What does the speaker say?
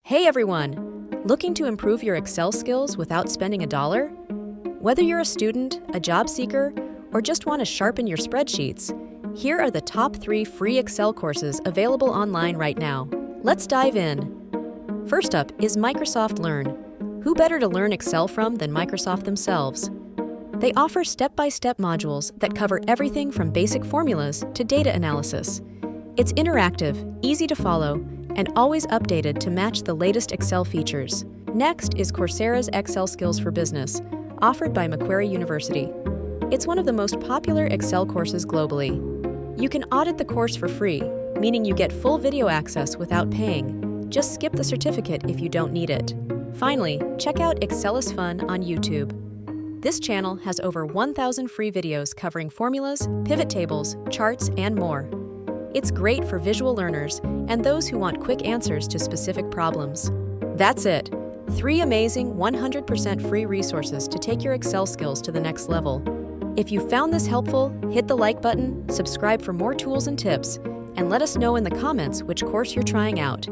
Hey everyone! Looking to improve your Excel skills without spending a dollar? Whether you're a student, a job seeker, or just want to sharpen your spreadsheets, here are the top 3 free Excel courses available online right now. Let's dive in. First up is Microsoft Learn. Who better to learn Excel from than Microsoft themselves? They offer step-by-step modules that cover everything from basic formulas to data analysis. It's interactive, easy to follow, and always updated to match the latest Excel features. Next is Coursera's Excel Skills for Business, offered by Macquarie University. It's one of the most popular Excel courses globally. You can audit the course for free, meaning you get full video access without paying. Just skip the certificate if you don't need it. Finally, check out Excel is Fun on YouTube. This channel has over 1,000 free videos covering formulas, pivot tables, charts, and more. It's great for visual learners and those who want quick answers to specific problems. That's it. 3 amazing 100% free resources to take your Excel skills to the next level. If you found this helpful, hit the like button, subscribe for more tools and tips, and let us know in the comments which course you're trying out.